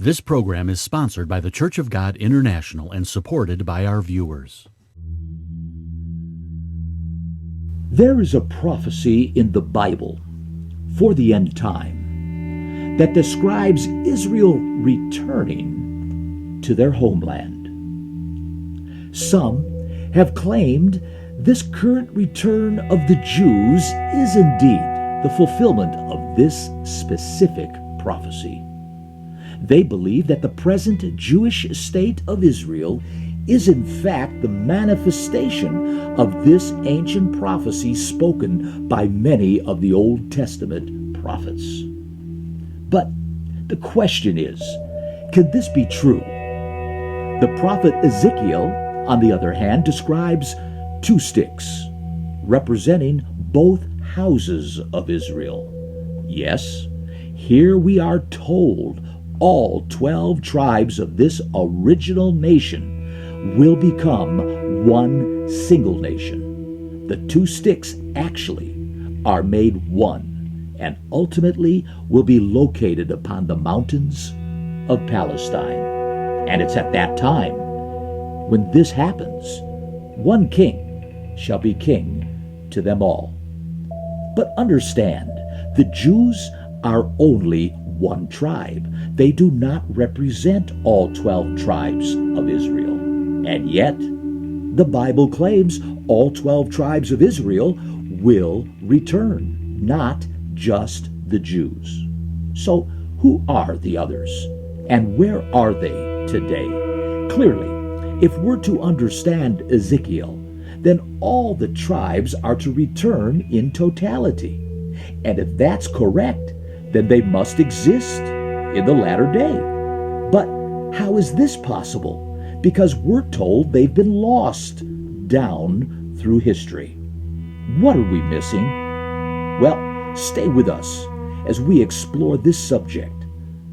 This program is sponsored by the Church of God International and supported by our viewers. There is a prophecy in the Bible for the end time that describes Israel returning to their homeland. Some have claimed this current return of the Jews is indeed the fulfillment of this specific prophecy. They believe that the present Jewish state of Israel is in fact the manifestation of this ancient prophecy spoken by many of the Old Testament prophets. But the question is, can this be true? The prophet Ezekiel, on the other hand, describes two sticks representing both houses of Israel. Yes, here we are told all 12 tribes of this original nation will become one single nation. The two sticks actually are made one and ultimately will be located upon the mountains of Palestine. And it's at that time when this happens, one king shall be king to them all. But understand, the Jews are only one tribe. They do not represent all 12 tribes of Israel. And yet, the Bible claims all 12 tribes of Israel will return, not just the Jews. So, who are the others? And where are they today? Clearly, if we're to understand Ezekiel, then all the tribes are to return in totality. And if that's correct, then they must exist in the latter day. But how is this possible? Because we're told they've been lost down through history. What are we missing? Well, stay with us as we explore this subject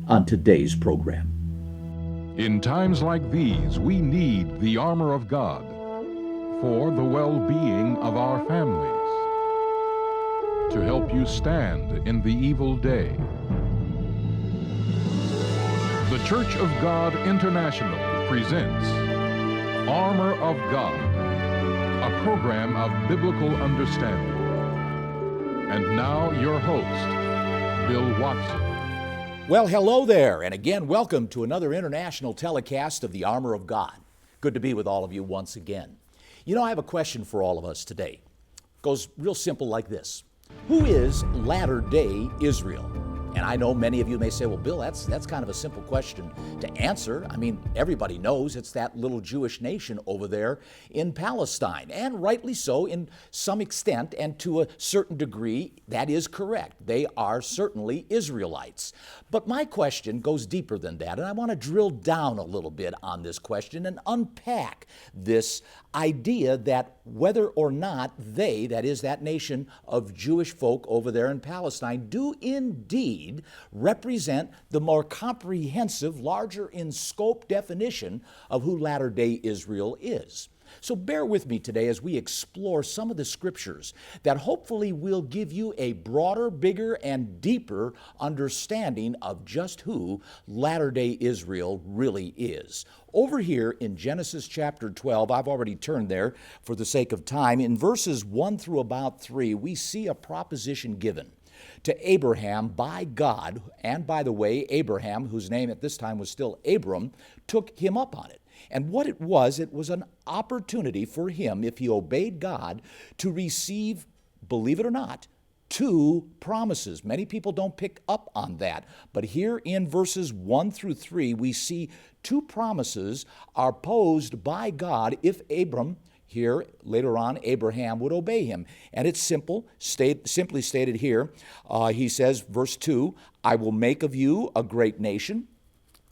on today's program. In times like these, we need the armor of God for the well-being of our families, to help you stand in the evil day. The Church of God International presents Armor of God, a program of biblical understanding. And now your host, Bill Watson. Well, hello there, and again, welcome to another international telecast of the Armor of God. Good to be with all of you once again. You know, I have a question for all of us today. It goes real simple like this. Who is latter-day Israel? And I know many of you may say, well, Bill, that's kind of a simple question to answer. I mean, everybody knows it's that little Jewish nation over there in Palestine. And rightly so, in some extent, and to a certain degree, that is correct. They are certainly Israelites. But my question goes deeper than that, and I want to drill down a little bit on this question and unpack this idea that whether or not they, that is that nation of Jewish folk over there in Palestine, do indeed represent the more comprehensive, larger in scope definition of who latter-day Israel is. So bear with me today as we explore some of the scriptures that hopefully will give you a broader, bigger, and deeper understanding of just who latter-day Israel really is. Over here in Genesis chapter 12, I've already turned there for the sake of time, in verses 1 through about 3, we see a proposition given to Abraham by God, and by the way, Abraham, whose name at this time was still Abram, took him up on it. And what it was an opportunity for him, if he obeyed God, to receive, believe it or not, two promises. Many people don't pick up on that. But here in verses 1 through 3, we see two promises are posed by God if Abram, here later on, Abraham would obey him. And it's simply stated here. He says, verse 2, I will make of you a great nation,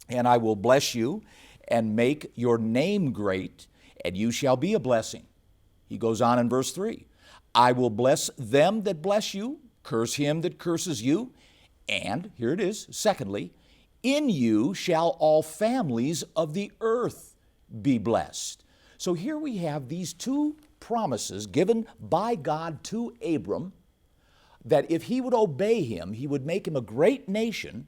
and I will bless you, and make your name great, and you shall be a blessing. He goes on in verse 3, I will bless them that bless you, curse him that curses you, and, here it is, secondly, in you shall all families of the earth be blessed. So here we have these two promises given by God to Abram, that if he would obey him, he would make him a great nation,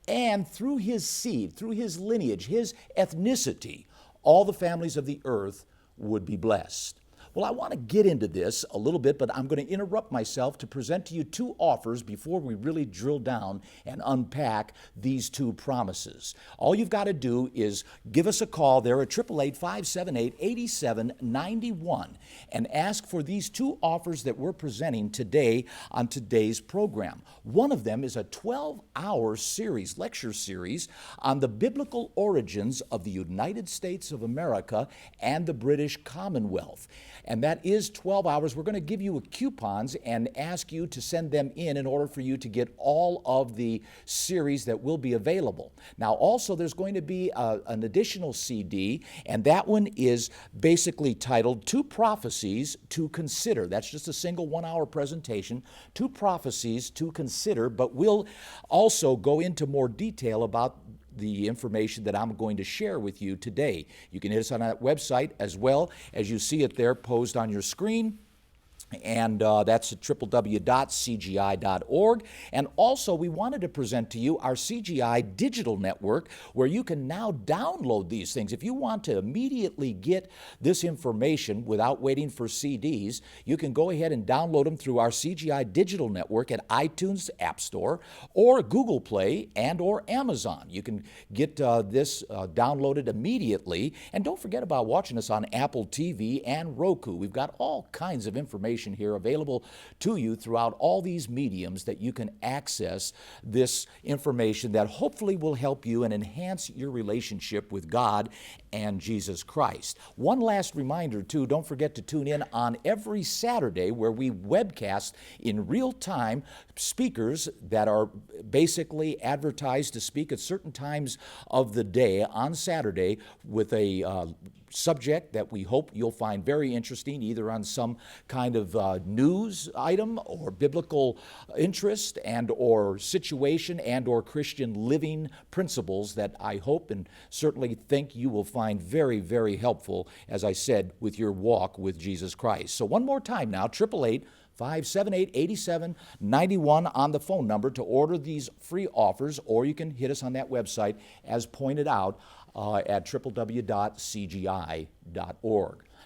and through his seed, through his lineage, his ethnicity, all the families of the earth would be blessed. Well, I want to get into this a little bit, but I'm going to interrupt myself to present to you two offers before we really drill down and unpack these two promises. All you've got to do is give us a call there at 888-578-8791 and ask for these two offers that we're presenting today on today's program. One of them is a 12-hour series, lecture series, on the biblical origins of the United States of America and the British Commonwealth. And that is 12 hours. We're going to give you coupons and ask you to send them in order for you to get all of the series that will be available. Now, also, there's going to be an additional CD, and that one is basically titled Two Prophecies to Consider. That's just a single 1-hour presentation, Two Prophecies to Consider, but we'll also go into more detail about the information that I'm going to share with you today. You can hit us on that website as well as you see it there posed on your screen. And that's at www.cgi.org. And also, we wanted to present to you our CGI digital network, where you can now download these things. If you want to immediately get this information without waiting for CDs, you can go ahead and download them through our CGI digital network at iTunes App Store or Google Play and or Amazon. You can get this downloaded immediately. And don't forget about watching us on Apple TV and Roku. We've got all kinds of information here available to you throughout all these mediums that you can access this information that hopefully will help you and enhance your relationship with God and Jesus Christ. One last reminder too, don't forget to tune in on every Saturday where we webcast in real time speakers that are basically advertised to speak at certain times of the day on Saturday with a subject that we hope you'll find very interesting, either on some kind of news item or biblical interest and or situation and or Christian living principles that I hope and certainly think you will find very, very helpful, as I said, with your walk with Jesus Christ. So one more time now, 888-578-8791 on the phone number to order these free offers, or you can hit us on that website as pointed out at www.cgi.org.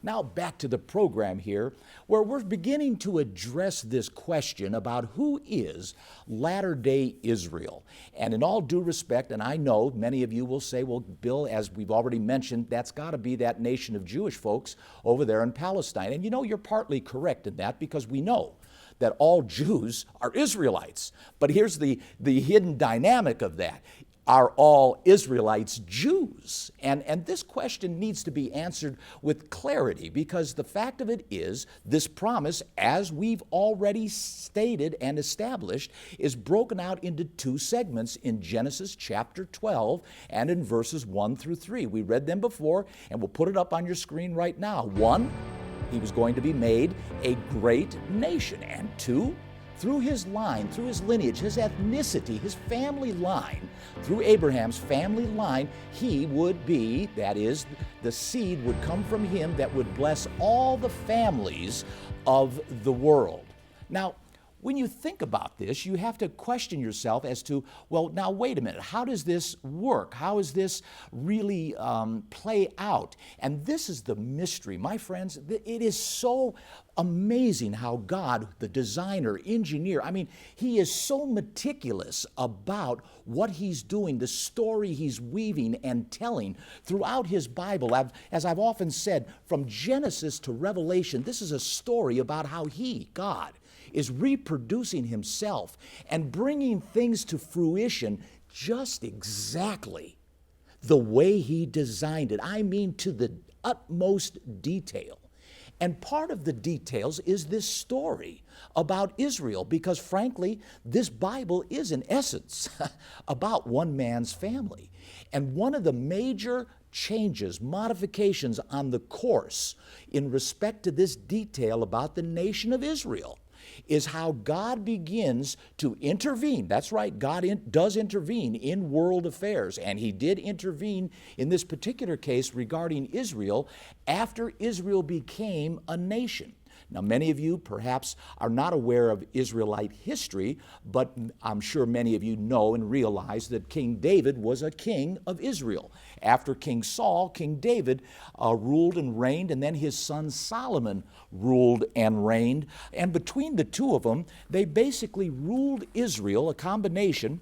Now back to the program here, where we're beginning to address this question about who is latter-day Israel. And in all due respect, and I know many of you will say, well, Bill, as we've already mentioned, that's got to be that nation of Jewish folks over there in Palestine. And you know, you're partly correct in that, because we know that all Jews are Israelites. But here's the hidden dynamic of that. Are all Israelites Jews? And this question needs to be answered with clarity, because the fact of it is, this promise, as we've already stated and established, is broken out into two segments in Genesis chapter 12 and in verses 1 through 3. We read them before, and we'll put it up on your screen right now. 1, he was going to be made a great nation. And 2, through his line, through his lineage, his ethnicity, his family line, through Abraham's family line, he would be, that is, the seed would come from him that would bless all the families of the world. Now, when you think about this, you have to question yourself as to, well, now wait a minute, how does this work? How does this really play out? And this is the mystery. My friends, it is so amazing how God, the designer, engineer, he is so meticulous about what he's doing, the story he's weaving and telling throughout his Bible. As I've often said, from Genesis to Revelation, this is a story about how he, God, is reproducing himself and bringing things to fruition just exactly the way he designed it. To the utmost detail. And part of the details is this story about Israel, because frankly, this Bible is in essence about one man's family. And one of the major changes, modifications on the course in respect to this detail about the nation of Israel is how God begins to intervene. That's right, God does intervene in world affairs, and he did intervene in this particular case regarding Israel after Israel became a nation. Now, many of you perhaps are not aware of Israelite history, but I'm sure many of you know and realize that King David was a king of Israel. After King Saul, King David ruled and reigned, and then his son Solomon ruled and reigned. And between the two of them, they basically ruled Israel, a combination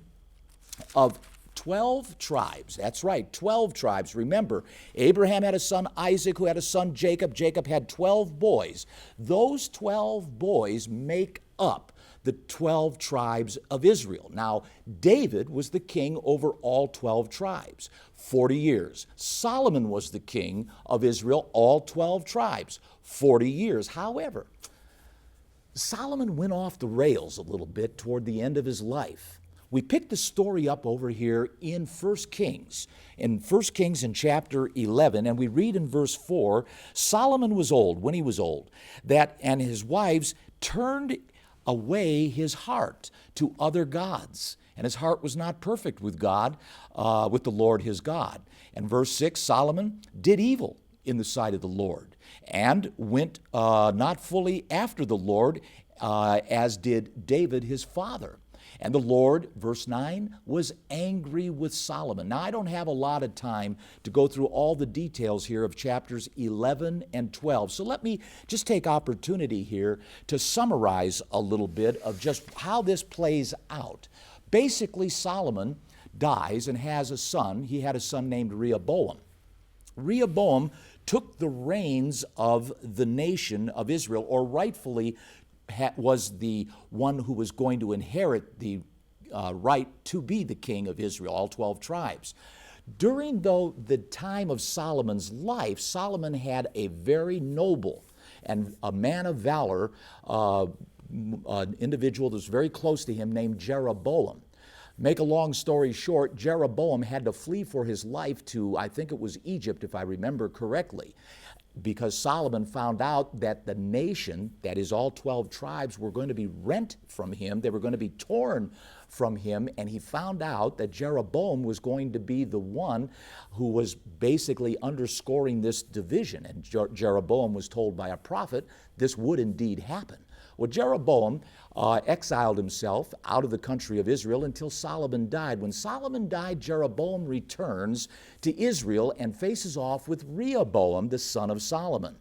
of 12 tribes. That's right, 12 tribes. Remember, Abraham had a son Isaac, who had a son Jacob. Jacob had 12 boys. Those 12 boys make up the 12 tribes of Israel. Now, David was the king over all 12 tribes, 40 years. Solomon was the king of Israel, all 12 tribes, 40 years. However, Solomon went off the rails a little bit toward the end of his life. We picked the story up over here in 1 Kings. In 1 Kings in chapter 11, and we read in verse 4, Solomon was old, when he was old, and his wives turned away his heart to other gods. And his heart was not perfect with God, with the Lord his God. And verse 6, Solomon did evil in the sight of the Lord, and went not fully after the Lord, as did David his father. And the Lord, verse 9, was angry with Solomon. Now, I don't have a lot of time to go through all the details here of chapters 11 and 12. So let me just take opportunity here to summarize a little bit of just how this plays out. Basically, Solomon dies and has a son. He had a son named Rehoboam. Rehoboam took the reins of the nation of Israel, or rightfully was the one who was going to inherit the right to be the king of Israel, all 12 tribes. During, though, the time of Solomon's life, Solomon had a very noble and a man of valor, an individual that was very close to him named Jeroboam. Make a long story short, Jeroboam had to flee for his life to, I think it was Egypt, if I remember correctly, because Solomon found out that the nation, that is all 12 tribes, were going to be rent from him. They were going to be torn from him, and he found out that Jeroboam was going to be the one who was basically underscoring this division. And Jeroboam was told by a prophet this would indeed happen. Well, Jeroboam exiled himself out of the country of Israel until Solomon died. When Solomon died, Jeroboam returns to Israel and faces off with Rehoboam, the son of Solomon.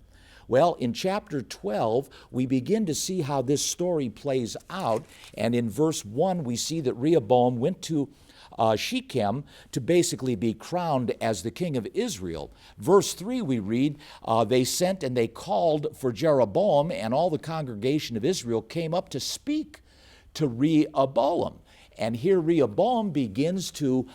Well, in chapter 12, we begin to see how this story plays out. And in verse 1, we see that Rehoboam went to Shechem to basically be crowned as the king of Israel. Verse 3, we read, they sent and they called for Jeroboam, and all the congregation of Israel came up to speak to Rehoboam. And here Rehoboam begins to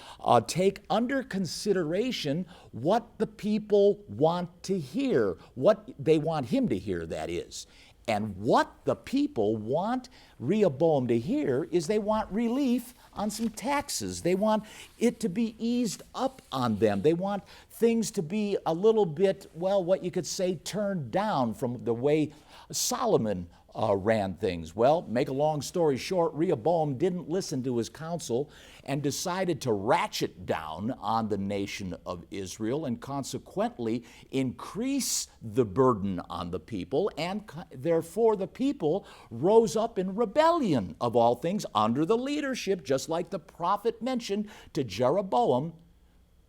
take under consideration what the people want to hear, what they want him to hear, that is. And what the people want Rehoboam to hear is they want relief on some taxes. They want it to be eased up on them. They want things to be a little bit, well, what you could say, turned down from the way Solomon ran things. Well, make a long story short, Rehoboam didn't listen to his counsel and decided to ratchet down on the nation of Israel and consequently increase the burden on the people, and therefore the people rose up in rebellion, of all things, under the leadership, just like the prophet mentioned, to Jeroboam,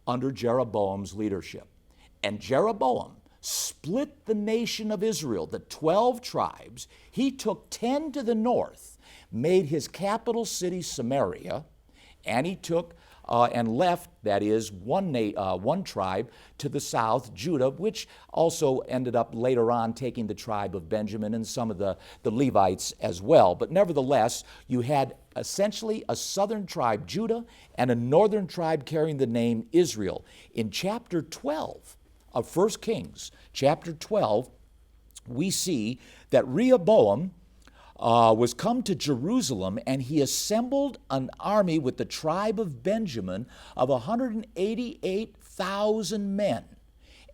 under Jeroboam's leadership. And Jeroboam split the nation of Israel, the 12 tribes. He took 10 to the north, made his capital city Samaria, and he took and left, that is, one tribe to the south, Judah, which also ended up later on taking the tribe of Benjamin and some of the Levites as well. But nevertheless, you had essentially a southern tribe, Judah, and a northern tribe carrying the name Israel. In chapter 12 of 1 Kings, chapter 12, we see that Rehoboam was come to Jerusalem, and he assembled an army with the tribe of Benjamin of 188,000 men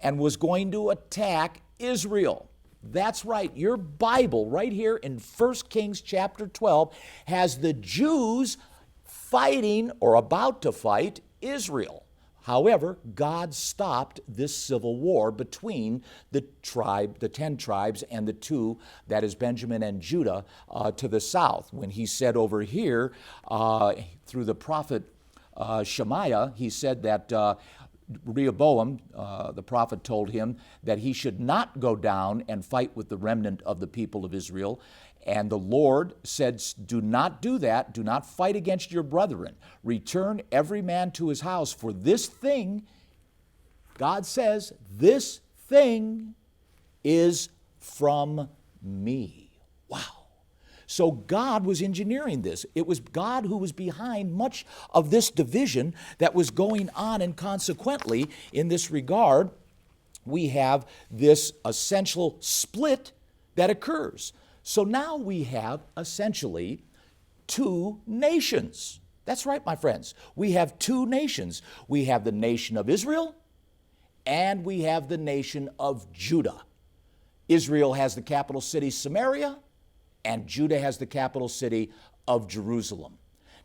and was going to attack Israel. That's right, your Bible right here in 1 Kings chapter 12 has the Jews fighting or about to fight Israel. However, God stopped this civil war between the 10 tribes, and the two, that is Benjamin and Judah, to the south. When he said over here, through the prophet Shemaiah, he said that Rehoboam, the prophet, told him that he should not go down and fight with the remnant of the people of Israel. And the Lord said, do not do that. Do not fight against your brethren. Return every man to his house. For this thing, God says, this thing is from me. Wow. So God was engineering this. It was God who was behind much of this division that was going on, and consequently, in this regard, we have this essential split that occurs. So now we have essentially two nations. That's right, my friends. We have two nations. We have the nation of Israel, and we have the nation of Judah. Israel has the capital city Samaria, and Judah has the capital city of Jerusalem.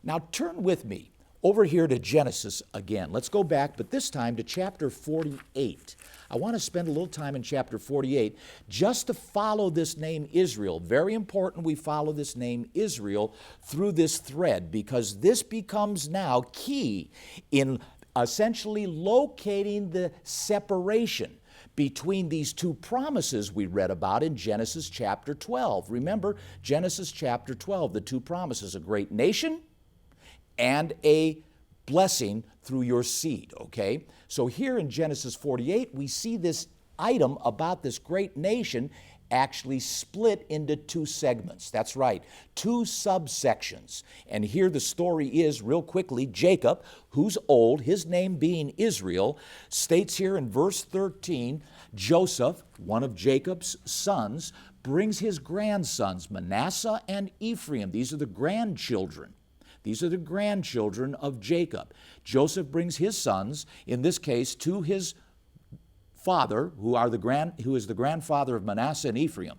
Now turn with me over here to Genesis again. Let's go back, but this time to chapter 48. I want to spend a little time in chapter 48 just to follow this name Israel. Very important we follow this name Israel through this thread, because this becomes now key in essentially locating the separation between these two promises we read about in Genesis chapter 12. Remember, Genesis chapter 12, the two promises, a great nation and a blessing through your seed, okay? So here in Genesis 48, we see this item about this great nation actually split into two segments. That's right, two subsections. And here the story is, real quickly, Jacob, who's old, his name being Israel, states here in verse 13, Joseph, one of Jacob's sons, brings his grandsons, Manasseh and Ephraim. These are the grandchildren. These are the grandchildren of Jacob. Joseph brings his sons, in this case, to his father, who is the grandfather of Manasseh and Ephraim.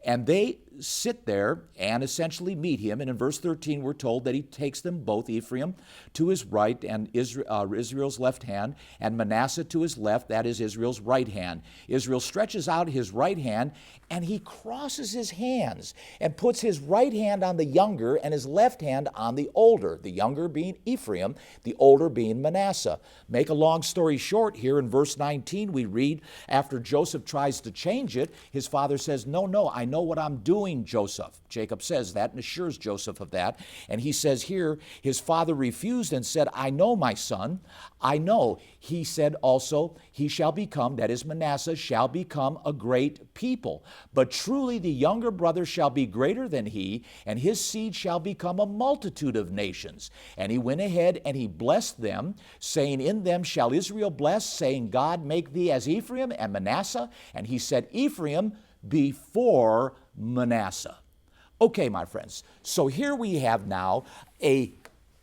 And they sit there and essentially meet him. And in verse 13, we're told that he takes them both, Ephraim to his right and Israel's left hand, and Manasseh to his left, that is Israel's right hand. Israel stretches out his right hand, and he crosses his hands and puts his right hand on the younger and his left hand on the older, the younger being Ephraim, the older being Manasseh. Make a long story short, here in verse 19, we read, after Joseph tries to change it, his father says, no, I know what I'm doing, Joseph. Jacob says that and assures Joseph of that. And he says here, his father refused and said, I know, my son, I know. He said also, he shall become, that is Manasseh, shall become a great people. But truly the younger brother shall be greater than he, and his seed shall become a multitude of nations. And he went ahead and he blessed them, saying, in them shall Israel bless, saying, God make thee as Ephraim and Manasseh. And he said, Ephraim before Manasseh. Okay, my friends, so here we have now a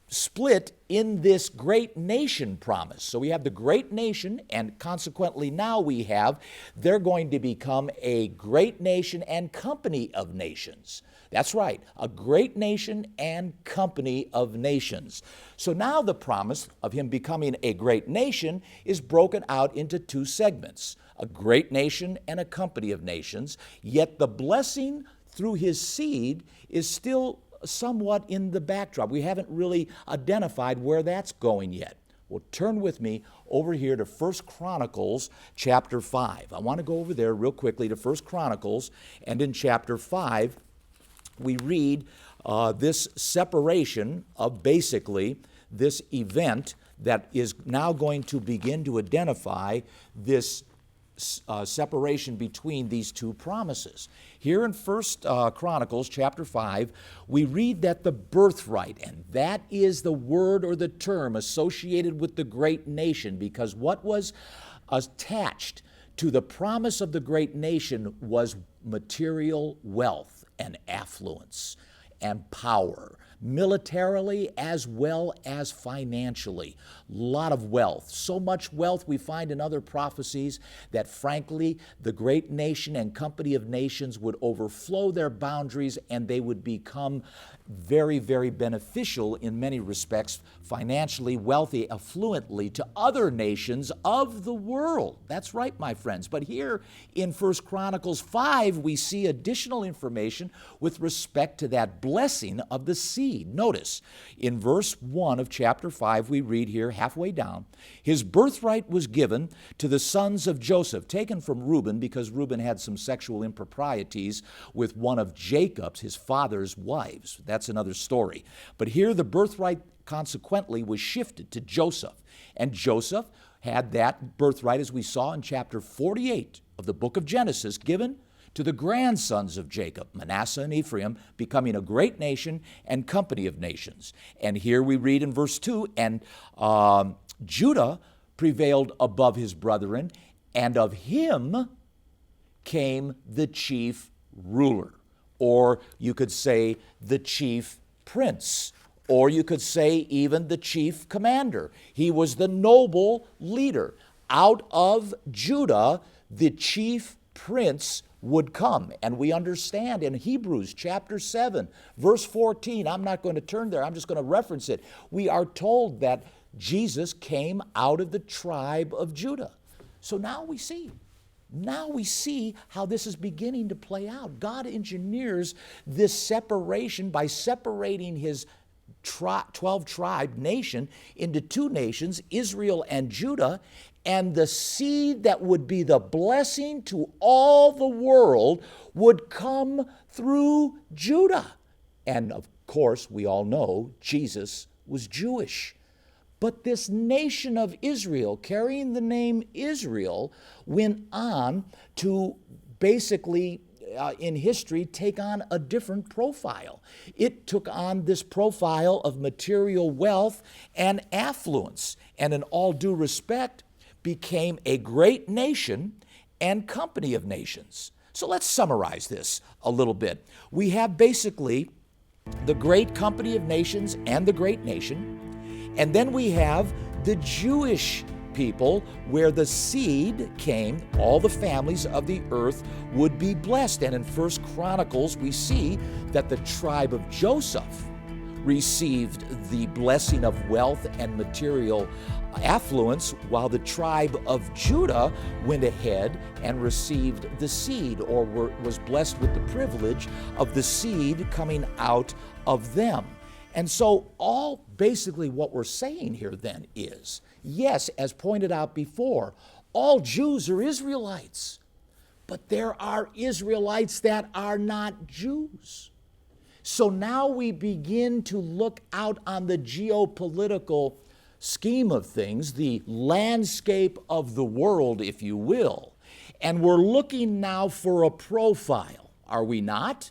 split in this great nation promise. So we have the great nation, and consequently now we have, they're going to become a great nation and company of nations. That's right, a great nation and company of nations. So now the promise of him becoming a great nation is broken out into two segments, a great nation and a company of nations, yet the blessing through his seed is still somewhat in the backdrop. We haven't really identified where that's going yet. Well, turn with me over here to 1 Chronicles chapter 5. I want to go over there real quickly to 1 Chronicles, and in chapter 5, we read this separation of basically this event that is now going to begin to identify this separation between these two promises. Here in 1 Chronicles chapter 5, we read that the birthright, and that is the word or the term associated with the great nation, because what was attached to the promise of the great nation was material wealth and affluence and power, militarily as well as financially. A lot of wealth. So much wealth we find in other prophecies that frankly the great nation and company of nations would overflow their boundaries and they would become very, very beneficial in many respects, financially wealthy, affluently to other nations of the world. That's right, my friends. But here in 1 Chronicles 5, we see additional information with respect to that blessing of the seed. Notice, in verse 1 of chapter 5, we read here, halfway down, his birthright was given to the sons of Joseph, taken from Reuben because Reuben had some sexual improprieties with one of Jacob's, his father's wives. That's another story. But here the birthright consequently was shifted to Joseph. And Joseph had that birthright, as we saw in chapter 48 of the book of Genesis, given to the grandsons of Jacob, Manasseh and Ephraim, becoming a great nation and company of nations. And here we read in verse 2, and Judah prevailed above his brethren, and of him came the chief ruler, or you could say the chief prince, or you could say even the chief commander. He was the noble leader. Out of Judah, the chief prince would come. And we understand in Hebrews chapter 7, verse 14, I'm not going to turn there, I'm just going to reference it. We are told that Jesus came out of the tribe of Judah. So now we see how this is beginning to play out. God engineers this separation by separating his 12-tribe nation into two nations, Israel and Judah, and the seed that would be the blessing to all the world would come through Judah. And of course, we all know Jesus was Jewish. But this nation of Israel, carrying the name Israel, went on to basically, in history, take on a different profile. It took on this profile of material wealth and affluence, and in all due respect, became a great nation and company of nations. So let's summarize this a little bit. We have basically the great company of nations and the great nation. And then we have the Jewish people where the seed came, all the families of the earth would be blessed. And in 1 Chronicles, we see that the tribe of Joseph received the blessing of wealth and material affluence, while the tribe of Judah went ahead and received the seed, or was blessed with the privilege of the seed coming out of them. And so all basically what we're saying here then is, yes, as pointed out before, all Jews are Israelites, but there are Israelites that are not Jews. So now we begin to look out on the geopolitical scheme of things, the landscape of the world, if you will, and we're looking now for a profile, are we not?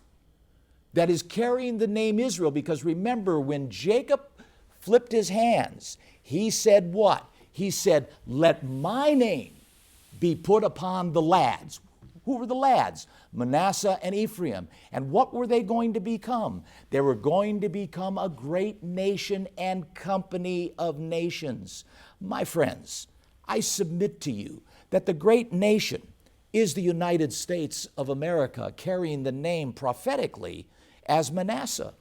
That is carrying the name Israel, because remember, when Jacob flipped his hands, he said what? He said, let my name be put upon the lads. Who were the lads? Manasseh and Ephraim. And what were they going to become? They were going to become a great nation and company of nations. My friends, I submit to you that the great nation is the United States of America, carrying the name prophetically as Manasseh.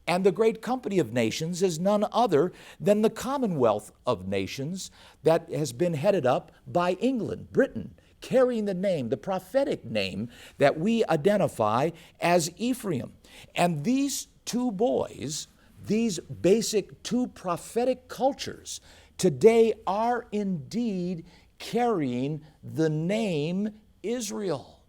And the great company of nations is none other than the Commonwealth of Nations that has been headed up by England, Britain, carrying the name, the prophetic name that we identify as Ephraim. And these two boys, these basic two prophetic cultures, today are indeed carrying the name Israel.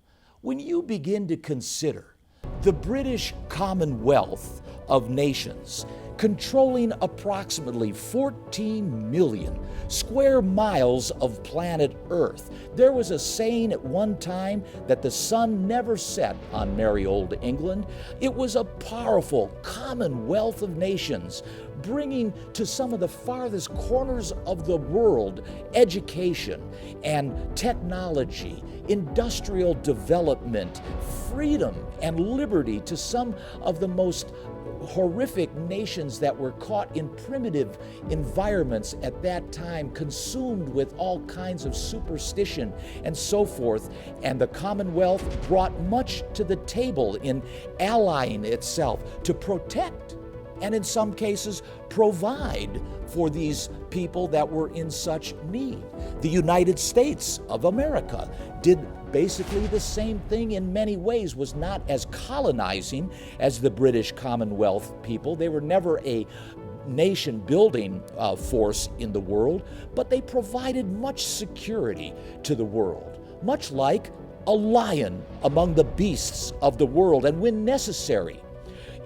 When you begin to consider the British Commonwealth of Nations, controlling approximately 14 million square miles of planet Earth. There was a saying at one time that the sun never set on merry old England. It was a powerful commonwealth of nations, bringing to some of the farthest corners of the world education and technology, industrial development, freedom and liberty to some of the most horrific nations that were caught in primitive environments at that time, consumed with all kinds of superstition and so forth. And the Commonwealth brought much to the table in allying itself to protect and in some cases provide for these people that were in such need. The United States of America did basically the same thing in many ways, was not as colonizing as the British Commonwealth people. They were never a nation building force in the world, but they provided much security to the world, much like a lion among the beasts of the world. And when necessary,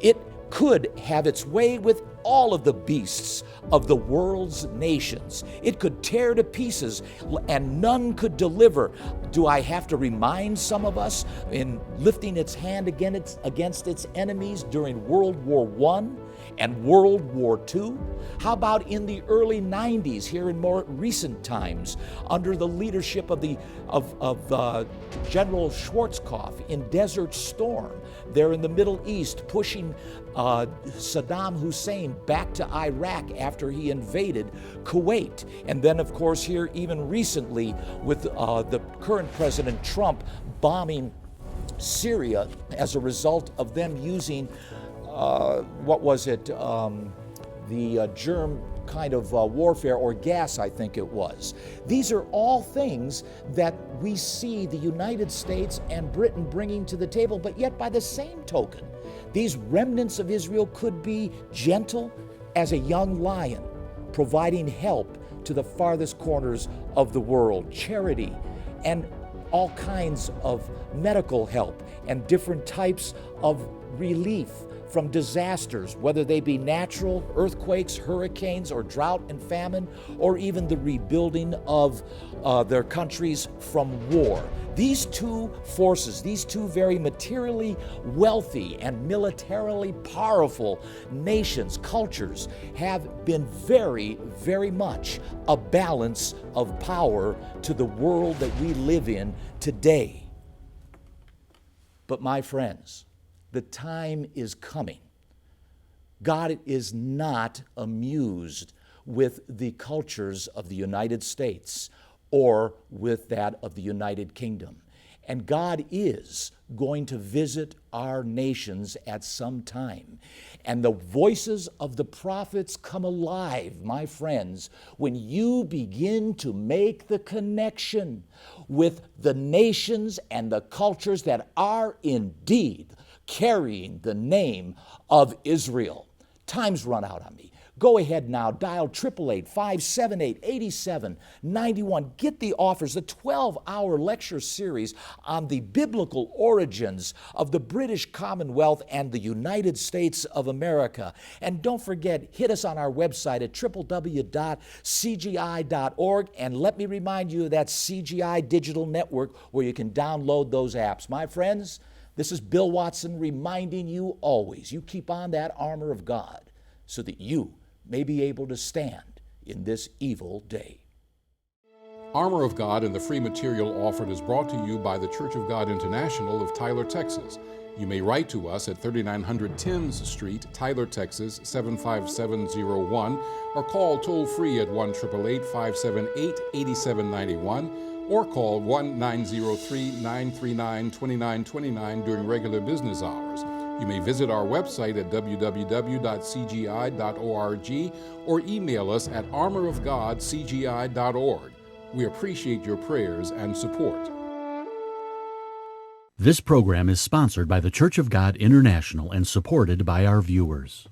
it could have its way with all of the beasts of the world's nations. It could tear to pieces and none could deliver. Do I have to remind some of us in lifting its hand against its enemies during World War I and World War II? How about in the early 90s, here in more recent times, under the leadership of General Schwarzkopf in Desert Storm, there in the Middle East, pushing Saddam Hussein back to Iraq after he invaded Kuwait. And then, of course, here even recently with the current President Trump bombing Syria as a result of them using, the germ kind of warfare, or gas, I think it was. These are all things that we see the United States and Britain bringing to the table, but yet by the same token, these remnants of Israel could be gentle as a young lion, providing help to the farthest corners of the world, charity, and all kinds of medical help and different types of relief from disasters, whether they be natural, earthquakes, hurricanes, or drought and famine, or even the rebuilding of their countries from war. These two forces, these two very materially wealthy and militarily powerful nations, cultures, have been very, very much a balance of power to the world that we live in today. But my friends, the time is coming. God is not amused with the cultures of the United States or with that of the United Kingdom. And God is going to visit our nations at some time. And the voices of the prophets come alive, my friends, when you begin to make the connection with the nations and the cultures that are indeed carrying the name of Israel. Time's run out on me. Go ahead now, dial 888-578-8791. Get the offers, the 12-hour lecture series on the biblical origins of the British Commonwealth and the United States of America. And don't forget, hit us on our website at www.cgi.org, and let me remind you of that CGI digital network where you can download those apps. My friends, this is Bill Watson reminding you always, you keep on that armor of God so that you may be able to stand in this evil day. Armor of God and the free material offered is brought to you by the Church of God International of Tyler, Texas. You may write to us at 3900 Timms Street, Tyler, Texas 75701, or call toll-free at 1-888-578-8791, or call 1-903-939-2929 during regular business hours. You may visit our website at www.cgi.org or email us at armorofgodcgi.org. We appreciate your prayers and support. This program is sponsored by the Church of God International and supported by our viewers.